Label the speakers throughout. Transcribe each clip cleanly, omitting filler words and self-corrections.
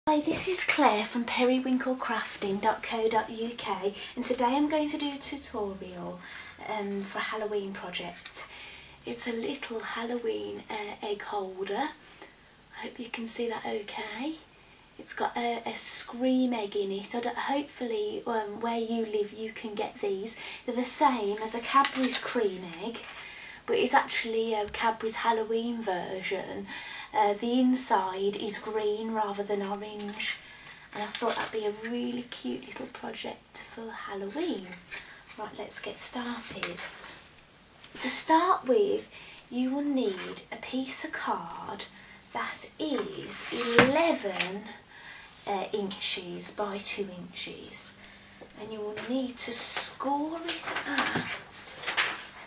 Speaker 1: Hi, this is Claire from periwinklecrafting.co.uk, and today I'm going to do a tutorial for a Halloween project. It's a little Halloween egg holder. I hope you can see that okay. It's got a scream egg in it. Hopefully where you live you can get these. They're the same as a Cadbury's cream egg, but it's actually a Cadbury's Halloween version. The inside is green rather than orange, and I thought that'd be a really cute little project for Halloween. Right, let's get started. To start with, you will need a piece of card that is 11 inches by 2 inches, and you will need to score it at, so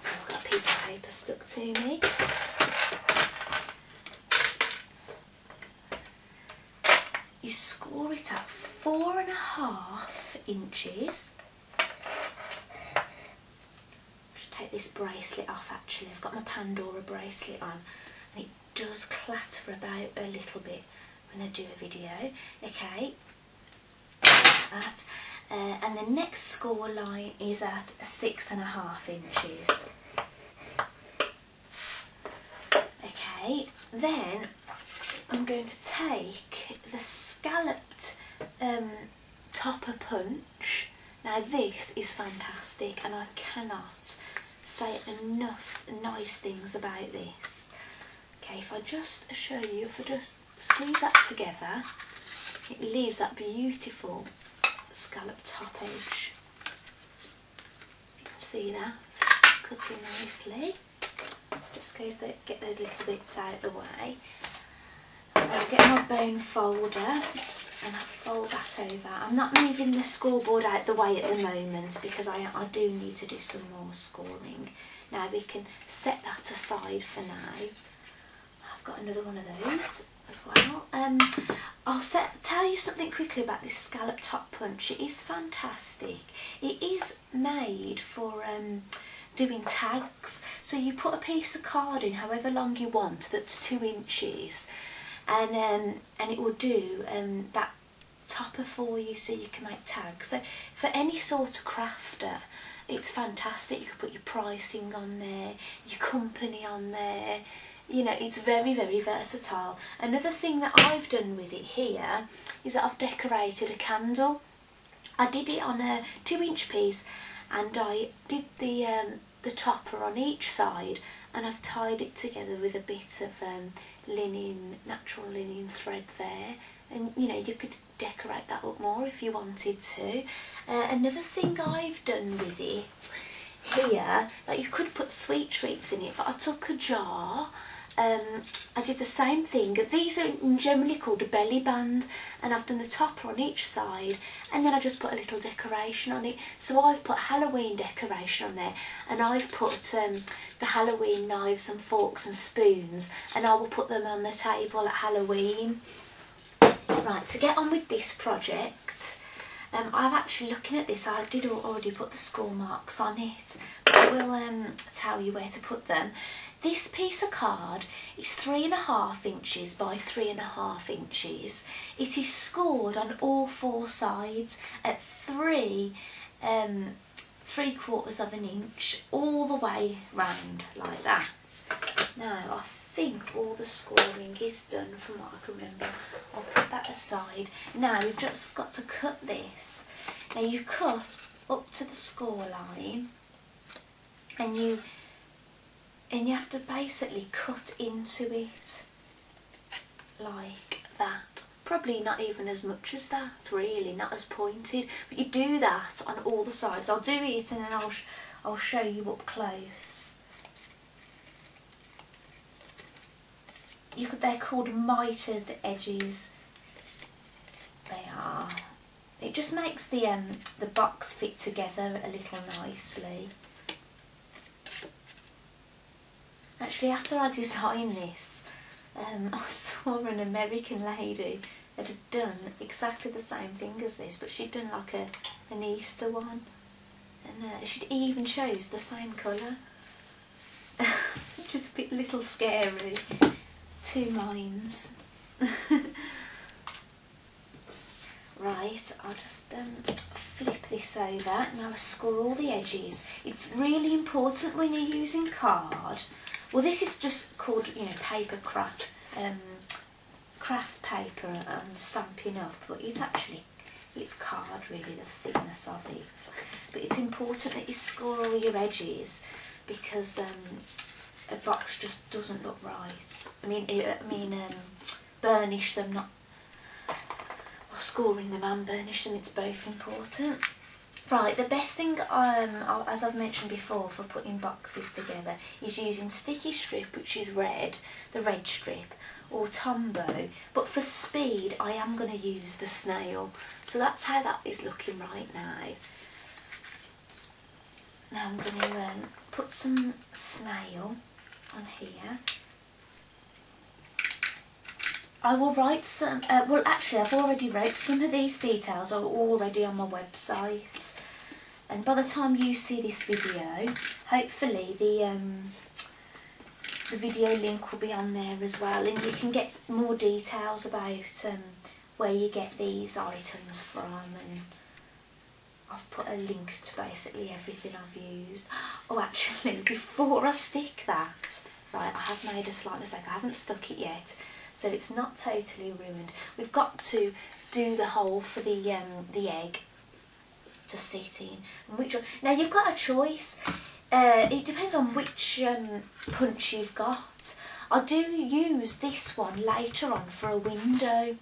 Speaker 1: I've got a piece of paper stuck to me. You score it at 4.5 inches. Just take this bracelet off actually. I've got my Pandora bracelet on and it does clatter about a little bit when I do a video. Okay, that. And the next score line is at 6.5 inches. Okay, then I'm going to take the Scalloped topper punch. Now this is fantastic and I cannot say enough nice things about this. Okay, if I just show you, if I just squeeze that together, it leaves that beautiful scalloped top edge. You can see that, cutting nicely. Just goes to get those little bits out of the way. I'll get my bone folder and I'll fold that over. I'm not moving the scoreboard out the way at the moment because I do need to do some more scoring. Now we can set that aside for now. I've got another one of those as well. I'll tell you something quickly about this scallop top punch. It is fantastic. It is made for doing tags. So you put a piece of card in however long you want that's 2 inches. And it will do that topper for you so you can make tags. So for any sort of crafter it's fantastic. You can put your pricing on there, your company on there, you know, it's very versatile. Another thing that I've done with it here is that I've decorated a candle. I did it on a 2-inch piece and I did the topper on each side, and I've tied it together with a bit of linen, natural linen thread there, and you know, you could decorate that up more if you wanted to. Another thing I've done with it here, like you could put sweet treats in it, but I took a jar. I did the same thing. These are generally called a belly band, and I've done the topper on each side and then I just put a little decoration on it. So I've put Halloween decoration on there, and I've put the Halloween knives and forks and spoons, and I will put them on the table at Halloween. Right, to get on with this project, I'm actually looking at this. I did already put the score marks on it, but I will tell you where to put them. This piece of card is 3.5 inches by 3.5 inches. It is scored on all 4 sides at 3/4 of an inch all the way round like that. Now I think all the scoring is done from what I can remember. I'll put that aside. Now we've just got to cut this. Now you cut up to the score line and you have to basically cut into it like that. Probably not even as much as that, really, not as pointed, but you do that on all the sides. I'll do it and then I'll show you up close. They're called mitered edges. They are. It just makes the box fit together a little nicely. Actually, after I designed this, I saw an American lady that had done exactly the same thing as this, but she'd done like an Easter one, and she'd even chose the same colour. Just a little scary. 2 minds. Right, I'll just flip this over. Now I score all the edges. It's really important when you're using card. Well, this is just called, you know, paper craft, craft paper and Stampin' Up, but it's card really, the thickness of it. But it's important that you score all your edges because a box just doesn't look right. I mean, burnish them, not scoring them and burnish them, it's both important. Right, the best thing, as I've mentioned before, for putting boxes together is using sticky strip, which is red, the red strip, or Tombow. But for speed, I am going to use the snail. So that's how that is looking right now. Now I'm going to put some snail on here. I will write some, well actually I've already wrote some of these details are already on my website, and by the time you see this video, hopefully the video link will be on there as well, and you can get more details about where you get these items from, and I've put a link to basically everything I've used. Oh, actually, before I stick that, right, I have made a slight mistake, I haven't stuck it yet. So it's not totally ruined. We've got to do the hole for the egg to sit in. And which one? Now you've got a choice. It depends on which punch you've got. I do use this one later on for a window.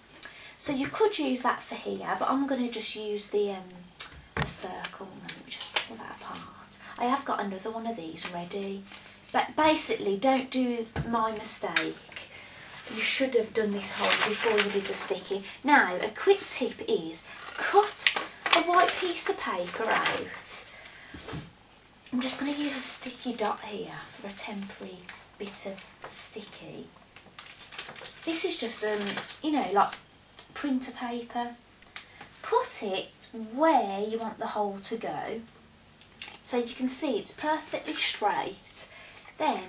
Speaker 1: So you could use that for here, but I'm going to just use the circle. Let me just pull that apart. I have got another one of these ready. But basically, don't do my mistake. You should have done this hole before you did the sticking. Now, a quick tip is cut a white piece of paper out. I'm just going to use a sticky dot here for a temporary bit of sticky. This is just, you know, like printer paper. Put it where you want the hole to go, so you can see it's perfectly straight. Then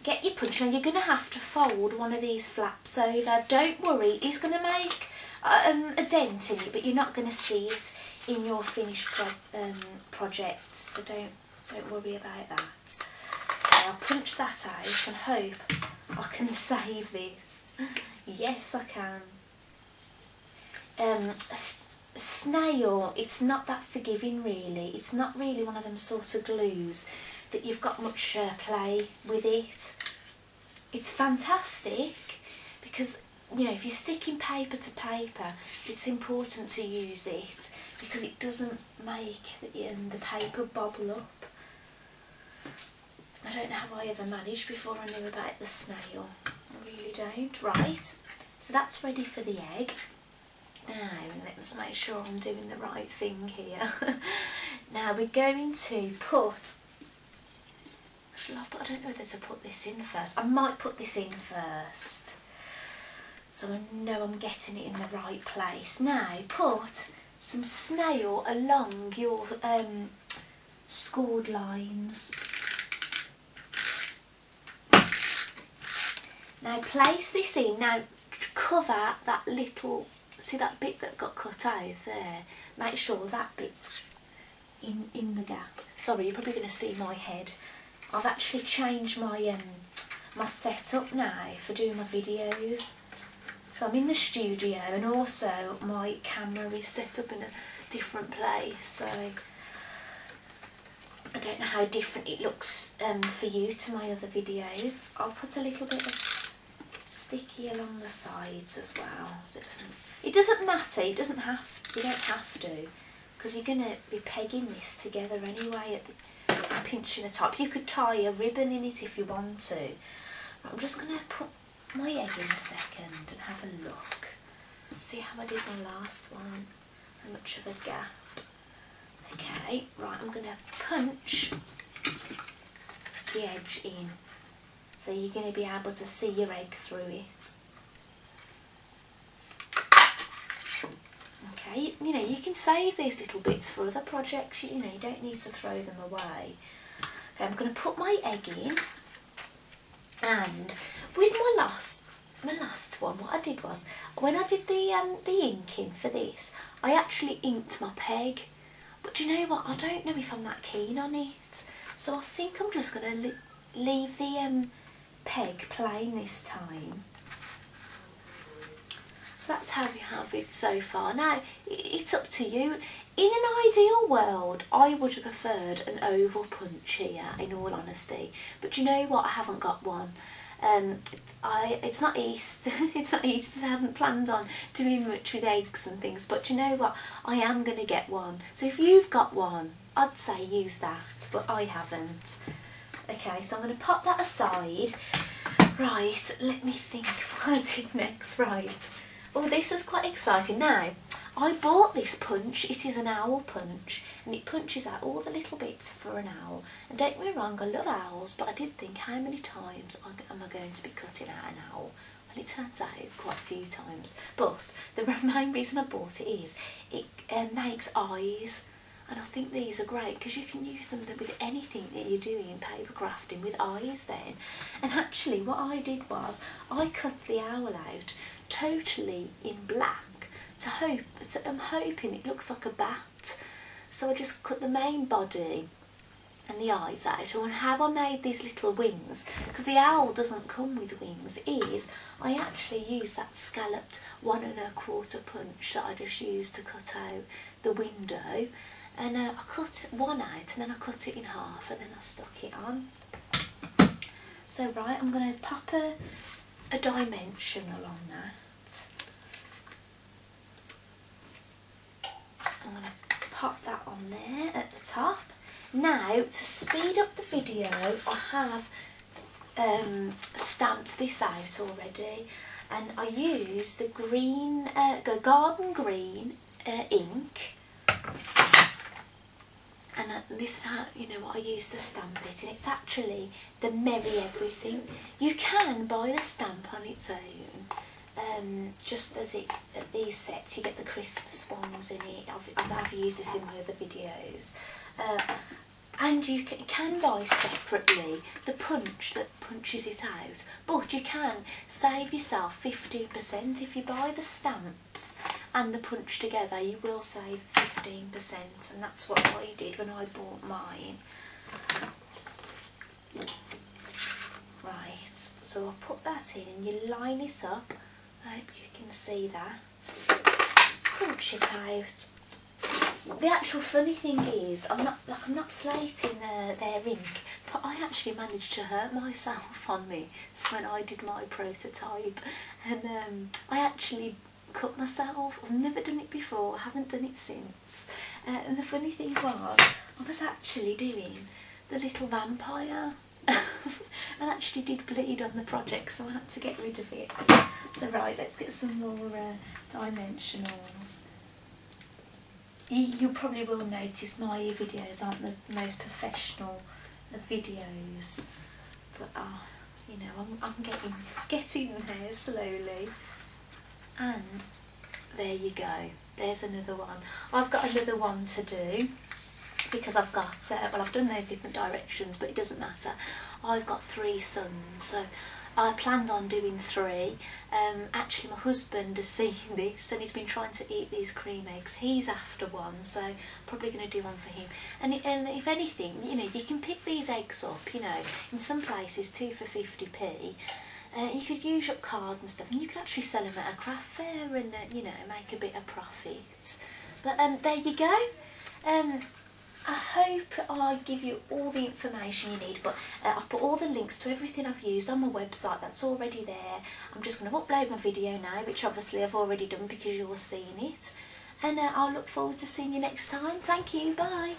Speaker 1: get your punch. Now you're going to have to fold one of these flaps over. Don't worry, it's going to make a dent in it, but you're not going to see it in your finished project. So don't worry about that. I'll punch that out and hope I can save this. Yes, I can. Snail, it's not that forgiving really. It's not really one of them sort of glues that you've got much play with it. It's fantastic because, you know, if you're sticking paper to paper, it's important to use it because it doesn't make the paper bobble up. I don't know how I ever managed before I knew about the snail. I really don't. Right, so that's ready for the egg. Now, let's make sure I'm doing the right thing here. Now we're going to put, I don't know whether to put this in first. I might put this in first, so I know I'm getting it in the right place. Now put some snail along your scored lines. Now place this in. Now cover that little, see that bit that got cut out there? Make sure that bit's in the gap. Sorry, you're probably going to see my head. I've actually changed my my setup now for doing my videos. So I'm in the studio and also my camera is set up in a different place. So I don't know how different it looks for you to my other videos. I'll put a little bit of sticky along the sides as well, so it doesn't matter. You don't have to, because you're going to be pegging this together anyway at the pinching the top. You could tie a ribbon in it if you want to. I'm just going to put my egg in a second and have a look. See how I did my last one. How much of a gap. Okay, right, I'm going to punch the edge in. So you're going to be able to see your egg through it. Okay, you know, you can save these little bits for other projects, you know, you don't need to throw them away. Okay, I'm going to put my egg in, and with my last my last one, what I did was, when I did the inking for this, I actually inked my peg. But do you know what, I don't know if I'm that keen on it. So I think I'm just going to leave the peg plain this time. So that's how we have it so far. Now, it's up to you. In an ideal world, I would have preferred an oval punch here, in all honesty. But do you know what? I haven't got one. It's not Easter. It's not Easter, so I haven't planned on doing much with eggs and things. But do you know what? I am going to get one. So if you've got one, I'd say use that. But I haven't. Okay, so I'm going to pop that aside. Right, let me think what I did next. Right. Oh, this is quite exciting. Now, I bought this punch. It is an owl punch, and it punches out all the little bits for an owl. And don't get me wrong, I love owls, but I did think, how many times am I going to be cutting out an owl? Well, it turns out quite a few times. But the main reason I bought it is it makes eyes. And I think these are great because you can use them with anything that you're doing in paper crafting with eyes then. And actually what I did was I cut the owl out totally in black I'm hoping it looks like a bat. So I just cut the main body and the eyes out. And how I made these little wings, because the owl doesn't come with wings, is I actually used that scalloped 1 1/4 punch that I just used to cut out the window. And I cut one out and then I cut it in half and then I stuck it on. So right, I'm going to pop a dimensional on that. I'm going to pop that on there at the top. Now, to speed up the video, I have stamped this out already, and I used the green, garden green ink. And this is how, you know, what I use to stamp it, and it's actually the Merry Everything. You can buy the stamp on its own, just as these sets, you get the Christmas ones in it. I've used this in my other videos. And you can buy separately the punch that punches it out, but you can save yourself 15% if you buy the stamps and the punch together. You will save 15%, and that's what I did when I bought mine. Right, so I'll put that in and you line it up. I hope you can see that. Punch it out. The actual funny thing is, I'm not slating their ink, but I actually managed to hurt myself on this when I did my prototype, and I actually cut myself. I've never done it before, I haven't done it since, and the funny thing was, I was actually doing the little vampire, and actually did bleed on the project, so I had to get rid of it. So right, let's get some more dimensionals. You probably will notice my videos aren't the most professional of videos, but you know, I'm getting there slowly. And there you go, there's another one. I've got another one to do because I've got, well, I've done those different directions, but it doesn't matter. I've got 3 sons, so I planned on doing 3. Actually, my husband has seen this and he's been trying to eat these cream eggs. He's after one, so I'm probably going to do one for him. And if anything, you know, you can pick these eggs up, you know, in some places 2 for 50p. You could use up card and stuff, and you could actually sell them at a craft fair and, you know, make a bit of profit. But there you go. I hope I give you all the information you need, but I've put all the links to everything I've used on my website. That's already there. I'm just going to upload my video now, which obviously I've already done because you're seeing it. And I'll look forward to seeing you next time. Thank you, bye.